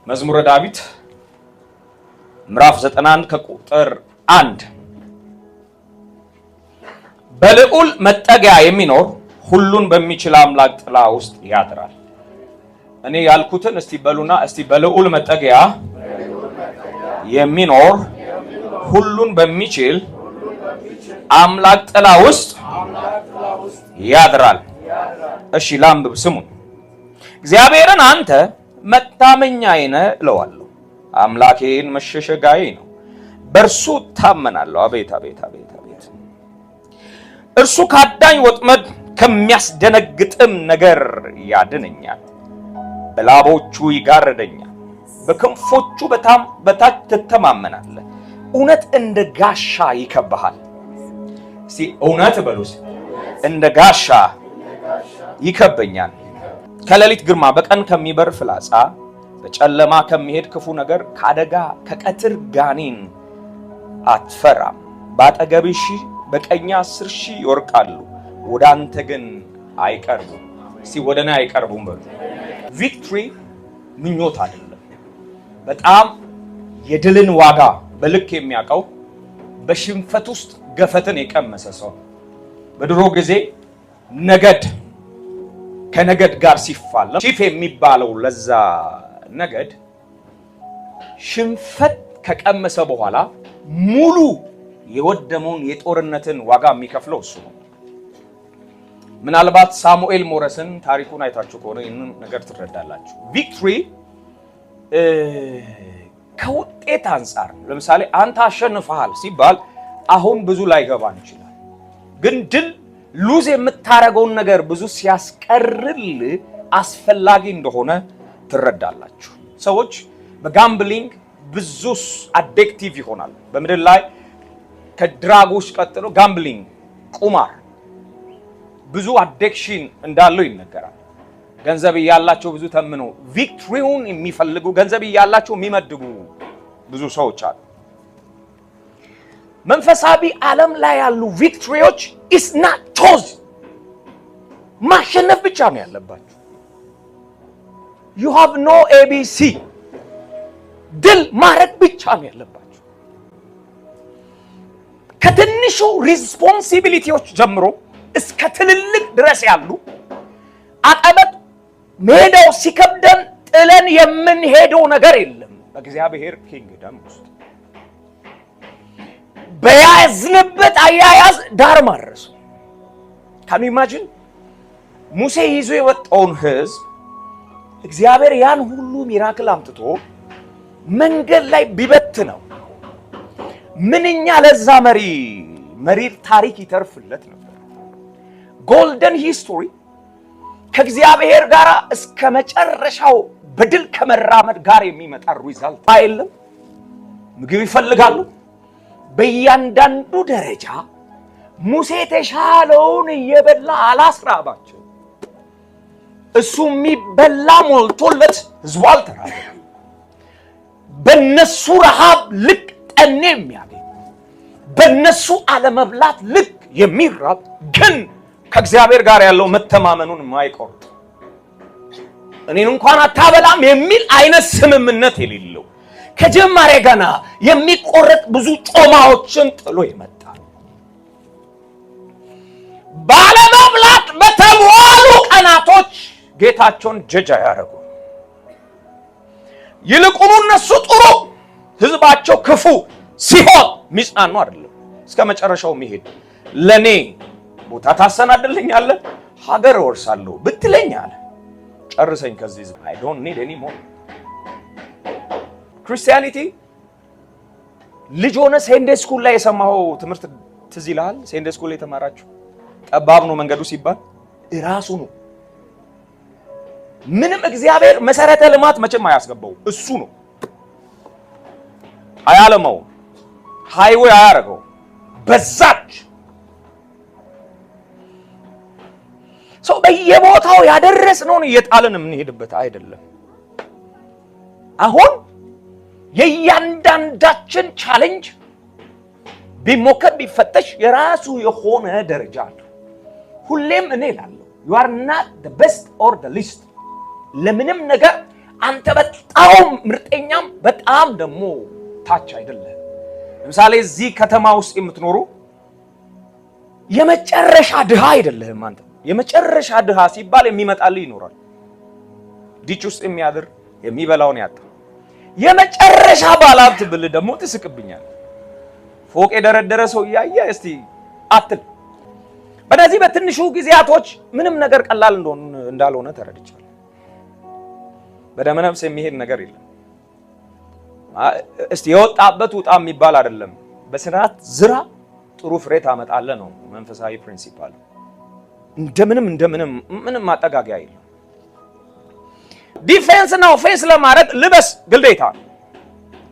መዝሙረ ዳዊት ምዕራፍ 91 ከቁጥር 1 በልዑል መጠጊያ የሚኖር ሁሉን በሚችል አምላክ ጥላ ውስጥ ያድራል። እኔ ያልኩትን እስቲ በሉና እስቲ በልዑል መጠጊያ የሚኖር ሁሉን በሚችል አምላክ ጥላ ውስጥ ያድራል። እሺ ላንብብ ስሙን። እግዚአብሔርን አንተ መታመኛዬ ነህ እለዋለሁ፣ አምላኬን መሸሸጋዬ ነው፣ በእርሱ እታመናለሁ። አቤት አቤት አቤት አቤት! እርሱ ካዳኝ ወጥመድ ከሚያስደነግጥም ነገር ያድነኛል። በላቦቹ ይጋርደኛል፣ በክንፎቹ በታች ትተማመናለህ። እውነት እንደ ጋሻ ይከብሃል። እስቲ እውነት በሉስ፣ እንደ ጋሻ ይከበኛል። ከሌሊት ግርማ፣ በቀን ከሚበር ፍላጻ፣ በጨለማ ከሚሄድ ክፉ ነገር፣ ከአደጋ ከቀትር ጋኔን አትፈራም። በአጠገብህ 1000 በቀኝ 10,000 ይወድቃሉ፣ ወደ አንተ ግን አይቀርቡም። እስቲ ወደ እኔ አይቀርቡም በሉ። ቪክትሪ ምኞት አይደለም። በጣም የድልን ዋጋ በልክ የሚያውቀው በሽንፈት ውስጥ ገፈትን የቀመሰ ሰው። በድሮ ጊዜ ነገድ ከነገድ ጋር ሲፋለም ቺፍ የሚባለው ለዛ ነገድ ሽንፈት ከቀመሰ በኋላ ሙሉ የወደመውን የጦርነትን ዋጋ የሚከፍለው እሱ ነው። ምናልባት ሳሙኤል ሞረስን ታሪኩን አይታችሁ ከሆነ ይህንን ነገር ትረዳላችሁ። ቪክትሪ ከውጤት አንጻር ለምሳሌ አንተ አሸንፈሃል ሲባል አሁን ብዙ ላይገባን ይችላል። ግን ድል ሉዝ የምታረገውን ነገር ብዙ ሲያስቀርል አስፈላጊ እንደሆነ ትረዳላችሁ። ሰዎች በጋምብሊንግ ብዙ አዲክቲቭ ይሆናል። በምድር ላይ ከድራጎች ቀጥሎ ጋምብሊንግ ቁማር ብዙ አዲክሽን እንዳለው ይነገራል። ገንዘብ እያላቸው ብዙ ተምነው ቪክትሪውን የሚፈልጉ ገንዘብ እያላቸው የሚመድቡ ብዙ ሰዎች አሉ። መንፈሳዊ ዓለም ላይ ያሉ ቪክትሪዎች is not choose ማሸነፍ ብቻ ነው ያለባችሁ። you have no ABC ድል ማድረግ ብቻ ነው ያለባችሁ። ከትንሹ ሪስፖንሲቢሊቲዎች ጀምሮ እስከ ትልልቅ ድረስ ያሉ አቀበት ሜዳው ሲከብደን ጥለን የምንሄደው ነገር የለም። በእግዚአብሔር ኪንግደም ውስጥ በያዝንበት አያያዝ ዳር ማድረሱ። ካን ዩ ኢማጂን ሙሴ ይዞ የወጣውን ህዝብ እግዚአብሔር ያን ሁሉ ሚራክል አምጥቶ መንገድ ላይ ቢበት ነው ምንኛ ለዛ መሪር ታሪክ ይተርፍለት ነበር። ጎልደን ሂስቶሪ ከእግዚአብሔር ጋር እስከ መጨረሻው በድል ከመራመድ ጋር የሚመጣ ሪዛልት አይደለም። ምግብ ይፈልጋሉ። በእያንዳንዱ ደረጃ ሙሴ ተሻለውን እየበላ አላስራባቸው። እሱ የሚበላ ሞልቶለት ህዝቡ አልተራበም። በነሱ ረሃብ ልክ ጠኔ የሚያገኝ በነሱ አለመብላት ልክ የሚራብ ግን ከእግዚአብሔር ጋር ያለው መተማመኑን የማይቆርጥ እኔን እንኳን አታበላም የሚል አይነት ስምምነት የሌለው ከጀማሪያ ገና የሚቆረጥ ብዙ ጮማዎችን ጥሎ ይመጣል። ባለመብላት በተሟሉ ቀናቶች ጌታቸውን ጀጃ ያደረጉ ይልቁኑ እነሱ ጥሩ ህዝባቸው ክፉ ሲሆን ሚጽናኑ አይደለም። እስከ መጨረሻው መሄድ ለኔ ቦታ ታሰናድልኛለህ ሀገር ወርሳለሁ ብትለኛል ጨርሰኝ ከዚህ I don't need any more ክርስቲያኒቲ ልጅ ሆነ ሴንዴ ስኩል ላይ የሰማው ትምህርት ትዝ ይልሃል? ሴንዴ ስኩል ላይ ተማራችሁ ጠባብ ነው መንገዱ ሲባል እራሱ ነው። ምንም እግዚአብሔር መሰረተ ልማት መቼም አያስገባው እሱ ነው። አያለመው ሃይዌይ አያረገው በዛች ሰው በየቦታው ያደረስነውን እየጣልን የምንሄድበት አይደለም። አሁን የእያንዳንዳችን ቻሌንጅ ቢሞከር ቢፈተሽ የራሱ የሆነ ደረጃ አለው። ሁሌም እኔ እላለሁ you are not the best or the least ለምንም ነገር አንተ በጣም ምርጠኛም በጣም ደግሞ ታች አይደለም። ለምሳሌ እዚህ ከተማ ውስጥ የምትኖሩ የመጨረሻ ድሃ አይደለም። አንተ የመጨረሻ ድሃ ሲባል የሚመጣልህ ይኖራል። ዲች ውስጥ የሚያድር የሚበላውን ያጣ የመጨረሻ ባለሀብት ብል ደግሞ ትስቅብኛል። ፎቅ የደረደረ ሰው ያየ እስቲ አትል። በእነዚህ በትንሹ ጊዜያቶች ምንም ነገር ቀላል እንዳልሆነ ተረድቻለሁ። በደመ ነፍስ የሚሄድ ነገር የለም። እስቲ የወጣበት ውጣ የሚባል አይደለም። በስርዓት ዝራ ጥሩ ፍሬ ታመጣለህ ነው መንፈሳዊ ፕሪንሲፓል። እንደምንም ምንም ማጠጋጊያ የለም። ዲፌንስ ነው ኦፌንስ ለማድረግ ልበስ ግዴታ።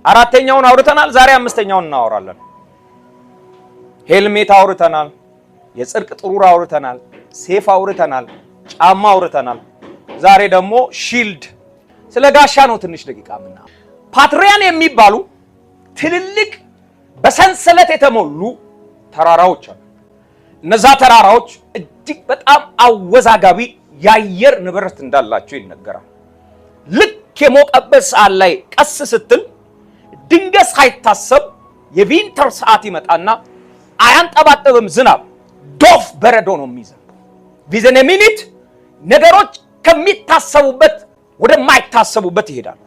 አራተኛውን አውርተናል። ዛሬ አምስተኛውን እናወራለን። ሄልሜት አውርተናል። የጽድቅ ጥሩር አውርተናል። ሴፍ አውርተናል። ጫማ አውርተናል። ዛሬ ደግሞ ሺልድ ስለ ጋሻ ነው ትንሽ ደቂቃ ምና ፓትሪያን የሚባሉ ትልልቅ በሰንሰለት የተሞሉ ተራራዎች አሉ። እነዛ ተራራዎች እጅግ በጣም አወዛጋቢ የአየር ንብረት እንዳላቸው ይነገራል። ልክ የሞቀበት ሰዓት ላይ ቀስ ስትል ድንገት ሳይታሰብ የቪንተር ሰዓት ይመጣና አያንጠባጠብም ዝናብ፣ ዶፍ በረዶ ነው የሚዘንበው። ቪዘን ሚኒት ነገሮች ከሚታሰቡበት ወደማይታሰቡበት ይሄዳሉ።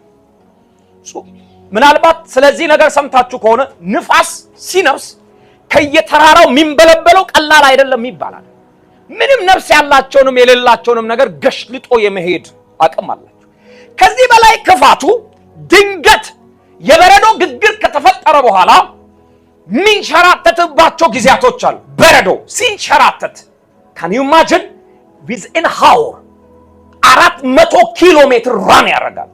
ምናልባት ስለዚህ ነገር ሰምታችሁ ከሆነ ንፋስ ሲነፍስ ከየተራራው የሚንበለበለው ቀላል አይደለም ይባላል። ምንም ነፍስ ያላቸውንም የሌላቸውንም ነገር ገሽልጦ የመሄድ አቅም አላቸው። ከዚህ በላይ ክፋቱ ድንገት የበረዶ ግግር ከተፈጠረ በኋላ ሚንሸራተትባቸው ጊዜያቶች አሉ። በረዶ ሲንሸራተት can you imagine within hour 400 ኪሎ ሜትር ራን ያደርጋል።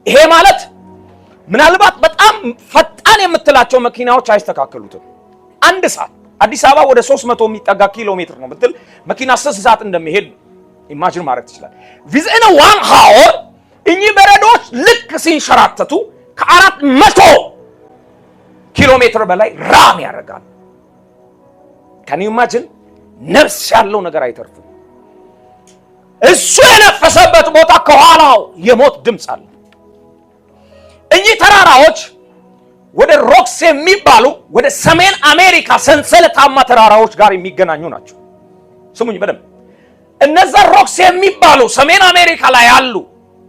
ይሄ ማለት ምናልባት በጣም ፈጣን የምትላቸው መኪናዎች አይስተካከሉትም። አንድ ሰዓት አዲስ አበባ ወደ 300 የሚጠጋ ኪሎ ሜትር ነው ብትል መኪና 6 ሰዓት እንደሚሄድ ኢማጂን ማድረግ ትችላለህ። within 1 hour እኚህ በረዶች ልክ ሲንሸራተቱ ከ400 ኪሎ ሜትር በላይ ራን ያደርጋል። can you imagine ነፍስ ያለው ነገር አይተርፍም። እሱ የነፈሰበት ቦታ ከኋላው የሞት ድምፅ አለ። እኚህ ተራራዎች ወደ ሮክስ የሚባሉ ወደ ሰሜን አሜሪካ ሰንሰለታማ ተራራዎች ጋር የሚገናኙ ናቸው። ስሙኝ በደንብ። እነዛ ሮክስ የሚባሉ ሰሜን አሜሪካ ላይ ያሉ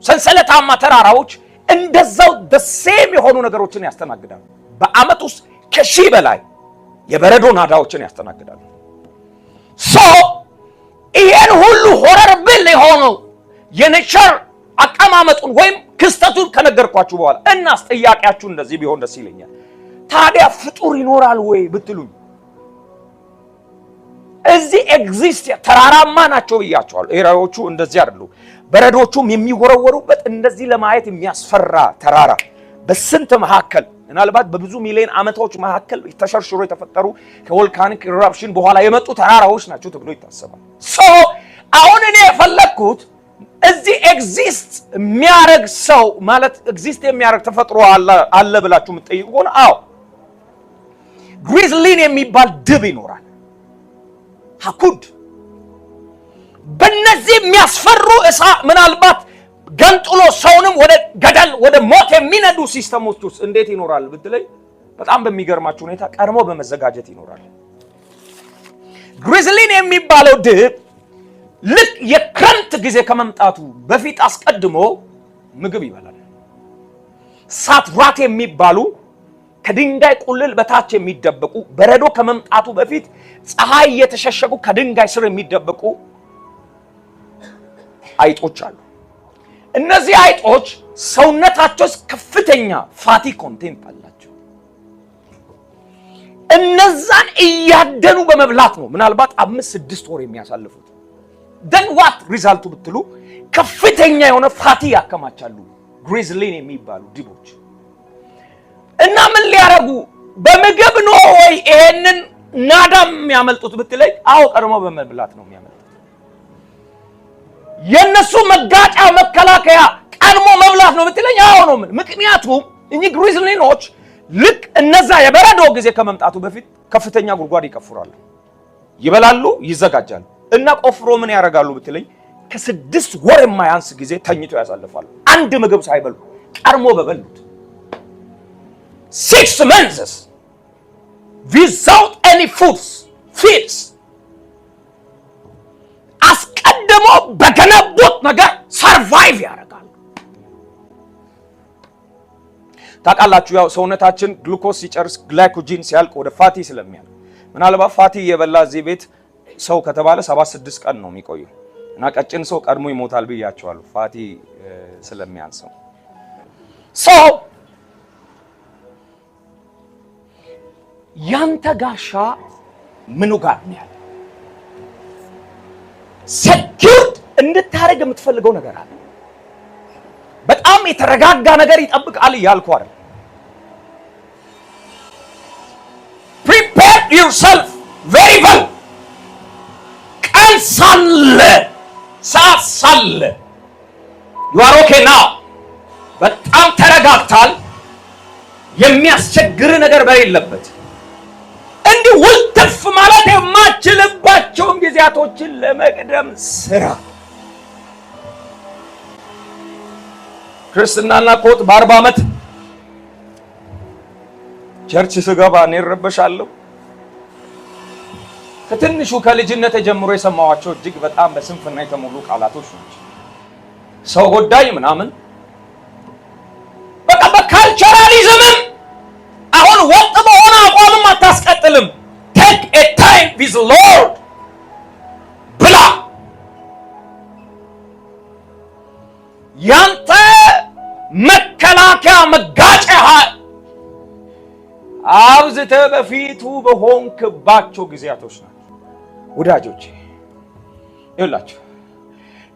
ሰንሰለታማ ተራራዎች እንደዛው ደሴም የሆኑ ነገሮችን ያስተናግዳሉ። በአመት ውስጥ ከ1000 በላይ የበረዶ ናዳዎችን ያስተናግዳሉ። ይሄን ሁሉ ሆረርብል የሆነው የኔቸር አቀማመጡን ወይም ክስተቱን ከነገርኳችሁ በኋላ እናስ ጥያቄያችሁ እንደዚህ ቢሆን ደስ ይለኛል። ታዲያ ፍጡር ይኖራል ወይ ብትሉኝ እዚህ ኤግዚስት ተራራማ ናቸው ብያቸዋለሁ። ኤራዎቹ እንደዚህ አይደሉ። በረዶቹም የሚወረወሩበት እንደዚህ ለማየት የሚያስፈራ ተራራ በስንት መካከል ምናልባት በብዙ ሚሊዮን ዓመቶች መካከል ተሸርሽሮ የተፈጠሩ ከቮልካኒክ ኢራፕሽን በኋላ የመጡ ተራራዎች ናቸው ተብሎ ይታሰባል። አሁን እኔ የፈለኩት እዚህ ኤግዚስት የሚያረግ ሰው ማለት ኤግዚስት የሚያረግ ተፈጥሮ አለ ብላችሁ የምትጠይቁ ከሆነ አዎ ግሪዝሊን የሚባል ድብ ይኖራል። ሀኩድ በእነዚህ የሚያስፈሩ ምናልባት ገንጥሎ ሰውንም ወደ ገደል ወደ ሞት የሚነዱ ሲስተሞች ውስጥ እንዴት ይኖራል ብትለኝ በጣም በሚገርማችሁ ሁኔታ ቀድሞ በመዘጋጀት ይኖራል። ግሪዝሊን የሚባለው ድብ ልክ የክረምት ጊዜ ከመምጣቱ በፊት አስቀድሞ ምግብ ይበላል። ሳትራት የሚባሉ ከድንጋይ ቁልል በታች የሚደበቁ በረዶ ከመምጣቱ በፊት ፀሐይ የተሸሸጉ ከድንጋይ ስር የሚደበቁ አይጦች አሉ። እነዚህ አይጦች ሰውነታቸው ከፍተኛ ፋቲ ኮንቴንት አላቸው። እነዛን እያደኑ በመብላት ነው ምናልባት 5-6 ወር የሚያሳልፉት። then what ሪዛልቱ ብትሉ ከፍተኛ የሆነ ፋቲ ያከማቻሉ ግሪዝሊን የሚባሉ ድቦች። እና ምን ሊያረጉ በምግብ ነው ወይ ይሄንን ናዳም የሚያመልጡት ብትለኝ አዎ ቀድሞ በመብላት ነው የሚያመልጡት። የነሱ መጋጫ መከላከያ ቀድሞ መብላት ነው ብትለኝ አዎ ነው። ምክንያቱም እኚህ ግሪዝሊኖች ልክ እነዛ የበረዶ ጊዜ ከመምጣቱ በፊት ከፍተኛ ጉድጓድ ይቆፍራሉ፣ ይበላሉ፣ ይዘጋጃሉ። እና ቆፍሮ ምን ያደርጋሉ ብትለኝ ከ6 ወር የማያንስ ጊዜ ተኝተው ያሳልፋሉ። አንድ ምግብ ሳይበሉ ቀርሞ በበሉት 6 months without any feeds አስቀድሞ በገነቡት ነገር ሰርቫይቭ ያደርጋሉ። ታውቃላችሁ ያው ሰውነታችን ግሉኮስ ሲጨርስ ግላይኮጂን ሲያልቅ ወደ ፋቲ ስለሚያልቅ ምናልባት ፋቲ የበላ እዚህ ቤት ሰው ከተባለ 76 ቀን ነው የሚቆየው እና ቀጭን ሰው ቀድሞ ይሞታል ብያቸዋለሁ ፋቲ ስለሚያንሰው። ሰው ያንተ ጋሻ ምኑ ጋር ነው ያለው? ሴኩርድ እንድታረግ የምትፈልገው ነገር አለ። በጣም የተረጋጋ ነገር ይጠብቃል እያልኩ አይደል? prepare yourself very well ቀን ሳለ you are okay now በጣም ተረጋግታል። የሚያስቸግር ነገር በሌለበት እንዲህ ውልትፍ ማለት የማችልባቸውን ጊዜያቶችን ለመቅደም ስራ። ክርስትናና ኮት በ40 ዓመት ቸርች ስገባ እኔ እረበሻለሁ። ከትንሹ ከልጅነት ጀምሮ የሰማኋቸው እጅግ በጣም በስንፍና የተሞሉ ቃላቶች ናቸው። ሰው ጎዳይ ምናምን በቃ በካልቸራሊዝምም አሁን ወጥ በሆነ አቋምም አታስቀጥልም። take a time with Lord ብላ ያንተ መከላከያ መጋጨሃ አብዝተ በፊቱ በሆንክባቸው ጊዜያቶች ናቸው። ወዳጆቼ ይኸውላችሁ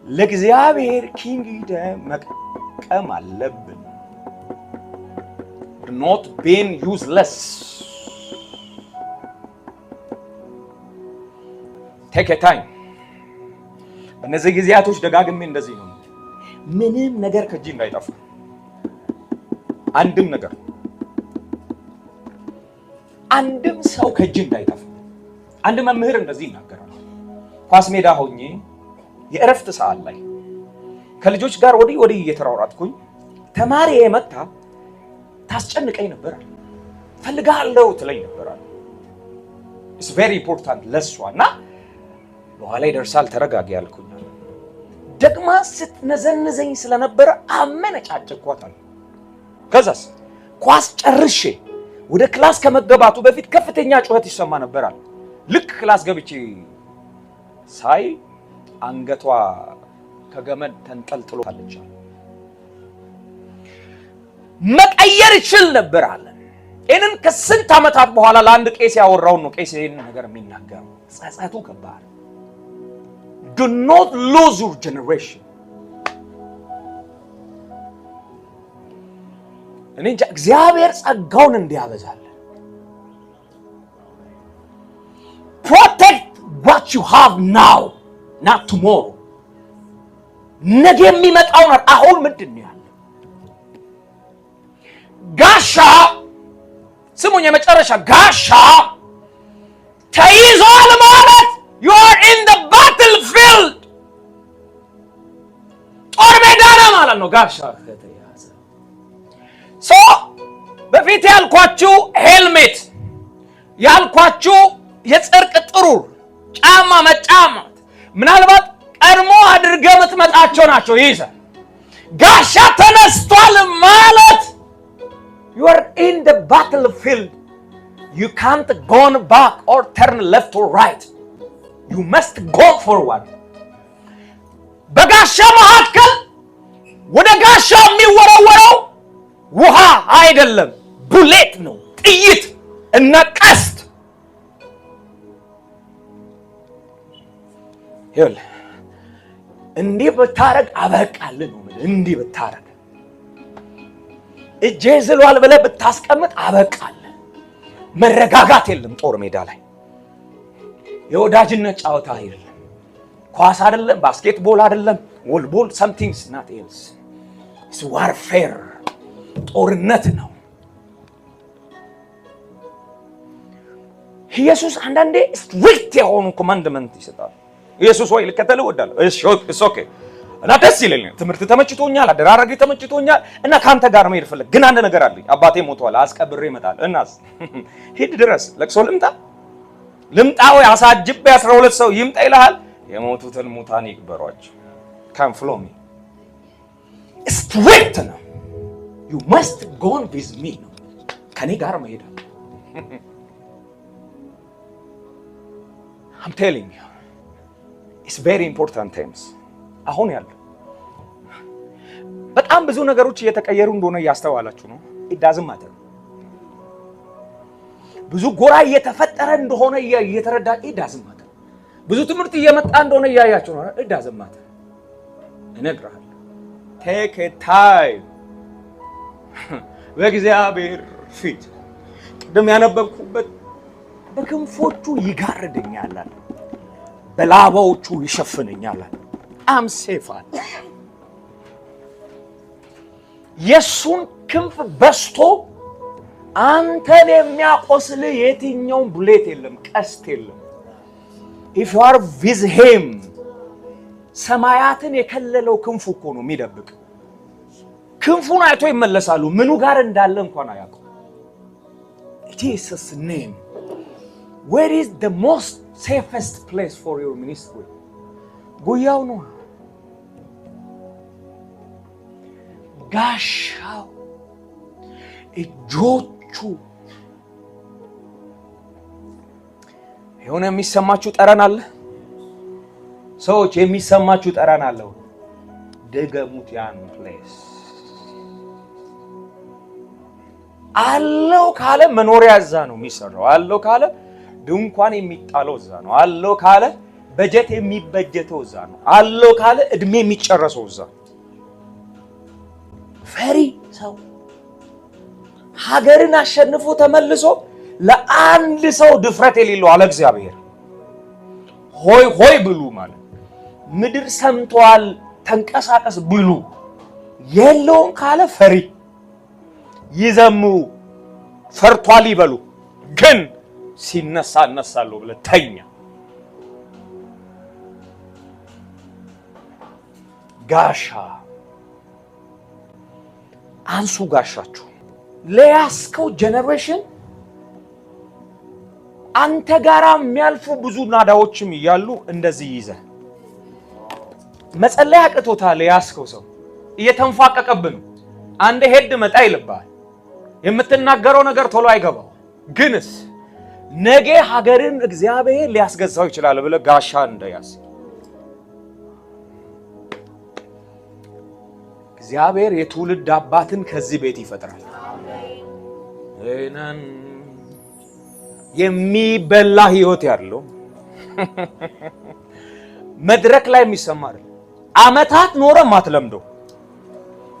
ለእግዚአብሔር ኪንግደም መቀም አለብን። not being useless. take a time በእነዚህ ጊዜያቶች ደጋግሜ እንደዚህ ነው። ምንም ነገር ከእጅ እንዳይጠፋ አንድም ሰው ከእጅ እንዳይጠፋ። አንድ መምህር እንደዚህ ይናገራል። ኳስ ሜዳ ሆኜ የእረፍት ሰዓት ላይ ከልጆች ጋር ወዲህ እየተራራጥኩኝ ተማሪ የመጣ ታስጨንቀኝ ነበር። ፈልጋለሁ ትለኝ ነበር። it's very important ለሷና በኋላ ይደርሳል ተረጋጋ ያልኩኝ። ደግማ ስትነዘንዘኝ ስለነበረ አመነጫጭኳታል። ከዛስ ኳስ ጨርሼ ወደ ክላስ ከመገባቱ በፊት ከፍተኛ ጩኸት ይሰማ ነበር። ልክ ክላስ ገብቼ ሳይ አንገቷ ከገመድ ተንጠልጥሎ አለች። መቀየር ይችል ነበር አለ። እንን ከስንት ዓመታት በኋላ ለአንድ ቄስ ያወራው ነው ቄስ ይሄን ነገር የሚናገረው። ጸጸቱ ከባድ። do not lose your generation። እኔ እግዚአብሔር ጸጋውን እንዲያበዛል protect what you have now not tomorrow። ነገ የሚመጣው ነው አሁን ምንድን ነው ያለው? ጋሻ ስሙኝ፣ የመጨረሻ ጋሻ ተይዟል ማለት you are in the battlefield። ጦር ሜዳ ነው ማለት ነው ጋሻ ከተያዘ። በፊት ያልኳችሁ ሄልሜት ያልኳችሁ የጽርቅ ጥሩር ጫማ መጫማት ምናልባት ቀድሞ አድርገህ የምትመጣቸው ናቸው። ይዘ ጋሻ ተነስቷል ማለት you are in the battlefield። you can't go back or turn left or right. you must go forward። በጋሻ መካከል ወደ ጋሻ የሚወረወረው ውሃ አይደለም፣ ቡሌት ነው፣ ጥይት እና ቀስት። ይኸውልህ እንዲህ ብታረግ አበቃልህ ነው። እንዲህ ብታረግ እጄ ዝሏል ብለህ ብታስቀምጥ አበቃልህ። መረጋጋት የለም ጦር ሜዳ ላይ። የወዳጅነት ጫወታ አይደለም፣ ኳስ አይደለም፣ ባስኬትቦል አይደለም፣ ወልቦል something not else። it's warfare። ጦርነት ነው። ኢየሱስ አንዳንዴ ስትሪክት የሆኑ ኮማንድመንት ይሰጣል። ኢየሱስ ሆይ ልከተልህ እወዳለሁ። እሺ ኦኬ እና ደስ ይለኛል። ትምህርት ተመችቶኛል፣ አደራረግ ተመችቶኛል እና ካንተ ጋር መሄድ ፈልግ። ግን አንድ ነገር አለኝ። አባቴ ሞቷል፣ አስቀብሬ እመጣለሁ። እናስ ሂድ ድረስ ለቅሶ ልምጣ ወይ አሳጅቤ 12 ሰው ይምጣ ይልሃል። የሞቱትን ሙታን ይቅበሯቸው። come follow me straight ነው you must go with me ነው ከኔ ጋር መሄድ I'm telling you it's very important times አሁን ያለው በጣም ብዙ ነገሮች እየተቀየሩ እንደሆነ ያስተዋላችሁ ነው it doesn't matter ብዙ ጎራ እየተፈጠረ እንደሆነ እየተረዳ it doesn't matter ብዙ ትምህርት እየመጣ እንደሆነ ያያችሁ ነው it doesn't matter እነግራለሁ take a time በእግዚአብሔር ፊት ቅድም ያነበብኩበት በክንፎቹ ይጋርደኛል በላባዎቹ ይሸፍነኛል I'm safe የሱን ክንፍ በስቶ አንተን የሚያቆስል የትኛው ቡሌት የለም ቀስት የለም if you are with him ሰማያትን የከለለው ክንፉ እኮ ነው የሚደብቅ ክንፉን አይቶ ይመለሳሉ ምኑ ጋር እንዳለ እንኳን አያውቁም Jesus name where is the most safest place for your ministry ጉያው ነው ጋሻው እጆቹ የሆነ የሚሰማችሁ ጠረን አለ ሰዎች የሚሰማችሁ ጠረን አለ ደገሙት ያን ፕሌስ አለው ካለ መኖሪያ እዛ ነው የሚሰራው አለው ካለ ድንኳን የሚጣለው እዛ ነው አለው ካለ በጀት የሚበጀተው እዛ ነው አለው ካለ እድሜ የሚጨረሰው እዛ ፈሪ ሰው ሀገርን አሸንፎ ተመልሶ ለአንድ ሰው ድፍረት የሌለው አለ እግዚአብሔር ሆይ ሆይ ብሉ ማለት ምድር ሰምቷል ተንቀሳቀስ ብሉ የለውም ካለ ፈሪ ይዘምሩ ፈርቷል ይበሉ ግን ሲነሳ እነሳለሁ ብለህ ተኛ ጋሻ አንሱ ጋሻችሁ ለያስከው ጄነሬሽን አንተ ጋራ የሚያልፉ ብዙ ናዳዎችም ይያሉ እንደዚህ ይዘ መጸለይ አቅቶታል ያስከው ሰው እየተንፋቀቀብን አንድ ሄድ መጣ ይልባል የምትናገረው ነገር ቶሎ አይገባው ግንስ ነገ ሀገርን እግዚአብሔር ሊያስገዛው ይችላል ብለ ጋሻ እንደያዝ እግዚአብሔር የትውልድ አባትን ከዚህ ቤት ይፈጥራል አሜን የሚበላ ህይወት ያለው መድረክ ላይ የሚሰማር አመታት ኖረ ማትለምደው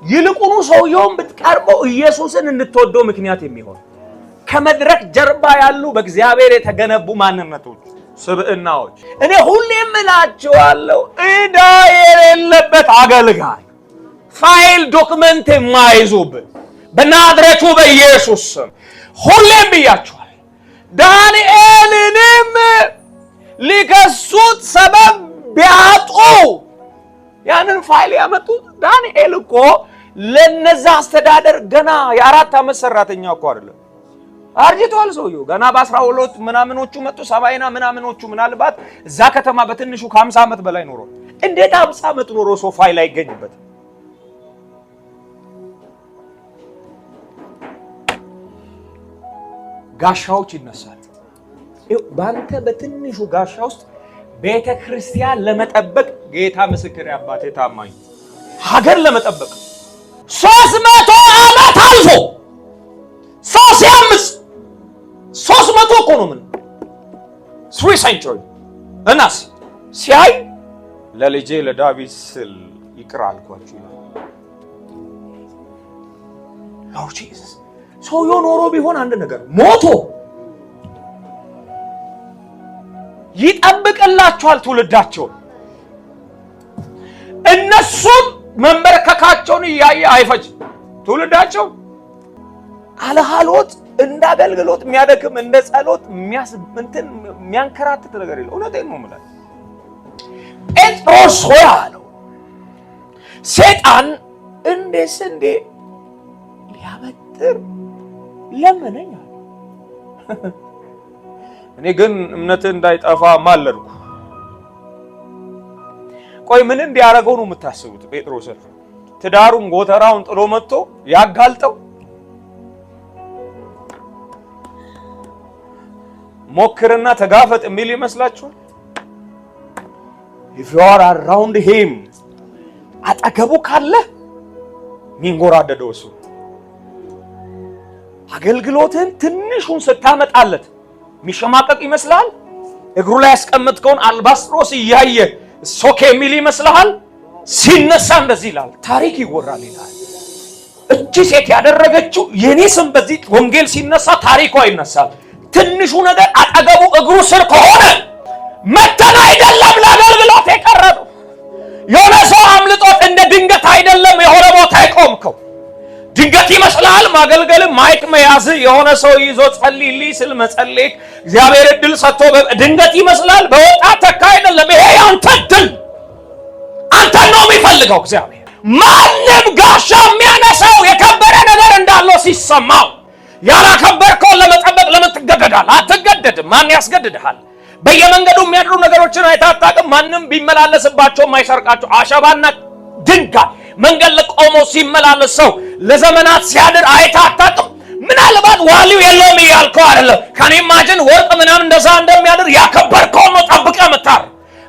ይልቁኑ ሰውየውን ብትቀርበው ኢየሱስን እንድትወደው ምክንያት የሚሆን ከመድረክ ጀርባ ያሉ በእግዚአብሔር የተገነቡ ማንነቶች ስብዕናዎች እኔ ሁሌም እላችኋለሁ ዕዳ የሌለበት አገልጋይ ፋይል ዶክመንት የማይዙብን በናዝሬቱ በኢየሱስ ስም ሁሌም ብያችኋል ዳንኤልንም ሊከሱት ሰበብ ቢያጡ ያንን ፋይል ያመጡት ዳንኤል እኮ ለነዛ አስተዳደር ገና የ4 ዓመት ሰራተኛ እኮ አይደለም አርጅቷል ሰውየው ገና በ12 ምናምኖቹ መጡ ሰባይና ምናምኖቹ ምናልባት እዛ ከተማ በትንሹ ከ50 ዓመት በላይ ኖሮ እንዴት 50 ዓመት ኖሮ ሰው ፋይል አይገኝበት ጋሻዎች ይነሳል ባንተ በትንሹ ጋሻ ውስጥ ቤተ ክርስቲያን ለመጠበቅ ጌታ ምስክር ያባቴ ታማኝ ሀገር ለመጠበቅ 300 ዓመት አልፎ ሰው ሲያምስ 300 እኮ ነው ምን 3 century እናስ ሲያይ ለልጄ ለዳዊት ስል ይቅር አልኳችሁ ኦ ጂሰስ ሰው ኖሮ ቢሆን አንድ ነገር ሞቶ ይጠብቅላቸዋል ትውልዳቸው እነሱ መንበርከካቸውን ያየ አይፈጅ ትውልዳቸው አለሃሎት እንዳገልግሎት የሚያደክም እንደ ጸሎት የሚያንከራትት ነገር የለው እውነቴን ነው ማለት ጴጥሮስ ሆይ አለው ሰይጣን እንደ ስንዴ ሊያበጥር ለመነኝ አለ። እኔ ግን እምነትህ እንዳይጠፋ ማለልኩ። ቆይ ምን እንዲያረገው ነው የምታስቡት? ጴጥሮስን ትዳሩን ጎተራውን ጥሎ መጥቶ ያጋልጠው? ሞክርና ተጋፈጥ የሚል ይመስላችኋል? if you are around him አጠገቡ ካለ ሚንጎራደደው እሱ አገልግሎትን ትንሹን ስታመጣለት ሚሸማቀቅ ይመስላል? እግሩ ላይ ያስቀመጥከውን አልባስጥሮስ እያየ ሶኬ የሚል ይመስልሃል? ሲነሳ እንደዚህ ይላል፣ ታሪክ ይወራል ይላል። እቺ ሴት ያደረገችው የኔ ስም በዚህ ወንጌል ሲነሳ ታሪኳ ይነሳል። ትንሹ ነገር አጠገቡ እግሩ ስር ከሆነ መተን አይደለም ለአገልግሎት የቀረበው። የሆነ ሰው አምልጦት እንደ ድንገት አይደለም የሆነ ቦታ የቆምከው። ድንገት ይመስላል ማገልገል ማይክ መያዝ የሆነ ሰው ይዞ ጸልይልኝ ስል መጸለይ እግዚአብሔር እድል ሰጥቶ ድንገት ይመስላል በወጣት ተካ አይደለም። ይሄ ያንተ እድል፣ አንተ ነው የሚፈልገው እግዚአብሔር። ማንም ጋሻ የሚያነሳው የከበረ ነገር እንዳለው ሲሰማው ያላከበርከው ለመጠበቅ ለምን ትገደዳለህ? አትገደድም። ማን ያስገድድሃል? በየመንገዱ የሚያድሩ ነገሮችን አይታጣቅም። ማንም ቢመላለስባቸው የማይሰርቃቸው አሸባና ድንጋይ መንገድ ለቆሞ ሲመላለስ ሰው ለዘመናት ሲያድር አይታጣቅም። ምናልባት ዋሊው የለውም እያልከው አይደለም። ከኔ ማጅን ወርቅ ምናምን እንደዛ እንደሚያድር ያከበርከው ነው ጠብቀህ የምታር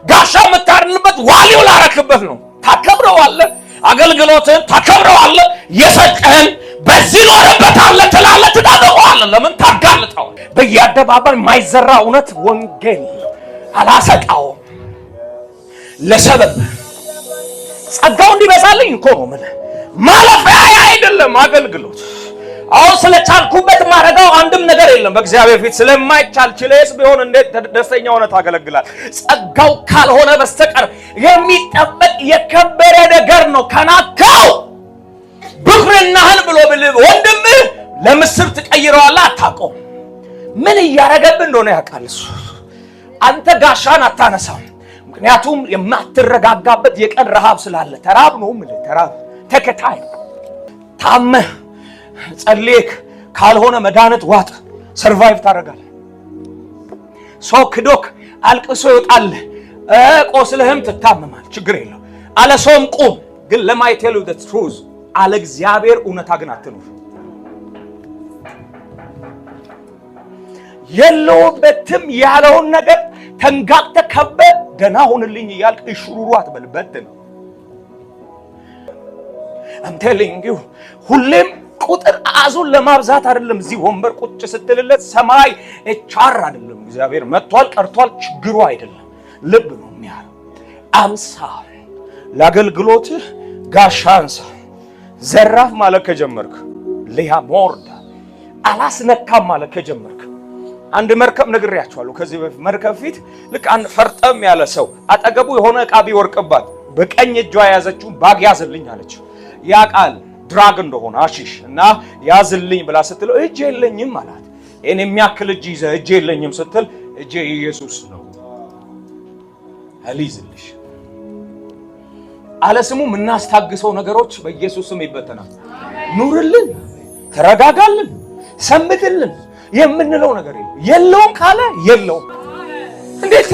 ጋሻ የምታርንበት ዋሊው ላረክበት ነው። ታከብረዋለህ፣ አገልግሎትን ታከብረዋለህ። የሰጠህን በዚህ ኖርበታለህ ትላለህ፣ ትጠብቀዋለህ። ለምን ታጋልጠዋል? በየአደባባይ የማይዘራ እውነት ወንጌል አላሰቃውም። ለሰበብ ጸጋው እንዲበዛልኝ እኮ ነው። ምን ማለፊያ አይደለም አገልግሎት። አሁን ስለቻልኩበት ማረጋው አንድም ነገር የለም በእግዚአብሔር ፊት ስለማይቻል ችለስ ቢሆን እንዴት ደስተኛ ሆነ ታገለግላል? ጸጋው ካልሆነ በስተቀር የሚጠበቅ የከበረ ነገር ነው። ከናካው ብኩርናህን ብሎ ብልህ ወንድምህ ለምስር ትቀይረዋለህ፣ አታውቀውም። ምን እያረገብህ እንደሆነ ያውቃል እሱ። አንተ ጋሻን አታነሳም፣ ምክንያቱም የማትረጋጋበት የቀን ረሃብ ስላለ። ተራብ ነው ምን ተራብ ተከታይ ታመህ ጸልየክ ካልሆነ መድኃኒት ዋጥ ሰርቫይቭ ታደርጋለህ። ሰው ክዶክ አልቅሶ ይወጣል፣ ቆስለህም ትታመማል። ችግር የለው አለ ሰውም ቁም። ግን ለማይቴሉ the truth አለ እግዚአብሔር እውነታ ግን አትኑር። የለውበትም ያለውን ነገር ተንጋግተህ ከበህ ደህና ሁንልኝ እያልክ እሽሩሩ አትበልበት ነው። I'm telling you ሁሌም ቁጥር አዙን ለማብዛት አይደለም። እዚህ ወንበር ቁጭ ስትልለት ሰማይ እቻር አይደለም። እግዚአብሔር መጥቷል ቀርቷል ችግሩ አይደለም፣ ልብ ነው የሚያለው። አምሳ ለአገልግሎትህ ጋሻ አንሳ። ዘራፍ ማለት ከጀመርክ ለያ ሞርዳ አላስነካም ማለት ከጀመርክ አንድ መርከብ ነግሬያችኋለሁ ከዚህ በፊት። መርከብ ፊት ልክ አንድ ፈርጠም ያለ ሰው አጠገቡ የሆነ ዕቃ ቢወርቅባት በቀኝ እጇ ያዘችው ባግ ያዝልኝ አለች። ያ ቃል ድራግ እንደሆነ አሽሽ እና ያዝልኝ ብላ ስትለው እጄ የለኝም አላት። እኔ የሚያክል እጅ ይዘህ እጄ የለኝም ስትል እጄ ኢየሱስ ነው አልይዝልሽ አለ። ስሙ የምናስታግሰው ነገሮች በኢየሱስ ስም ይበተናል። ኑርልን፣ ተረጋጋልን፣ ሰምትልን የምንለው ነገር የለውም ካለ የለውም። እንዴት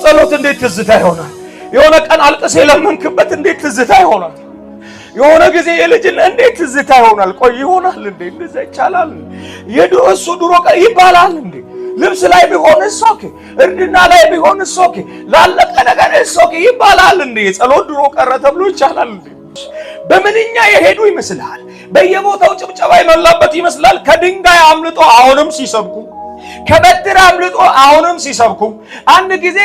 ጸሎት እንዴት ትዝታ ይሆናል? የሆነ ቀን አልቅስ የለመንክበት እንዴት ትዝታ ይሆናል? የሆነ ጊዜ የልጅን እንዴት ትዝታ ይሆናል? ቆይ ይሆናል እንዴ? እንደዛ ይቻላል? የድሮሱ ድሮ ይባላል እንዴ? ልብስ ላይ ቢሆን ኦኬ፣ እርድና ላይ ቢሆን ኦኬ፣ ላለቀ ነገር ኦኬ ይባላል እንዴ? ጸሎት ድሮ ቀረ ተብሎ ይቻላል እንዴ? በምንኛ የሄዱ ይመስላል? በየቦታው ጭብጨባ ይመላበት ይመስላል። ከድንጋይ አምልጦ አሁንም ሲሰብኩ፣ ከበትር አምልጦ አሁንም ሲሰብኩ፣ አንድ ጊዜ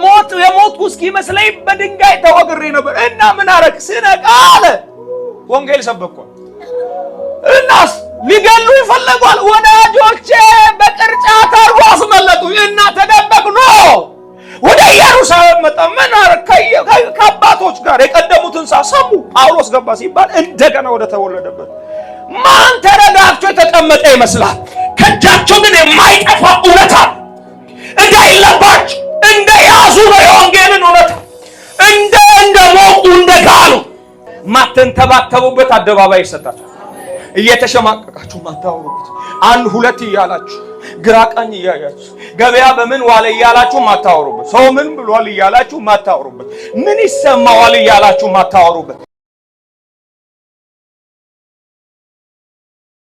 ሞት የሞት ውስኪ መስለኝ በድንጋይ ተወግሬ ነበር እና ምን አረክ ስነቃ አለ ወንጌል ሰበኳል። እናስ ሊገሉ ይፈልጓል ወዳጆቼ በቅርጫት አርጎ አስመለጡ እና ተደበቅ ነው ወደ ኢየሩሳሌም መጣ። ምን አረክ ከአባቶች ጋር የቀደሙትን ሰሙ። ጳውሎስ ገባ ሲባል እንደገና ወደ ተወለደበት ማን ተረጋግቶ የተቀመጠ ይመስላል? ከእጃቸው ግን የማይጠፋ እውነታ እንዳይለባቸው እንደያዙ ነው የወንጌልን እውነታ። እንደ ሞቁ እንደ ጋሉ ማተንተባተቡበት አደባባይ ይሰጣችሁ። እየተሸማቀቃችሁ ማታወሩበት አንድ ሁለት እያላችሁ ግራ ቀኝ እያያችሁ ገበያ በምን ዋለ እያላችሁ ማታወሩበት ሰው ምን ብሏል እያላችሁ ማታወሩበት ምን ይሰማዋል እያላችሁ ማታወሩበት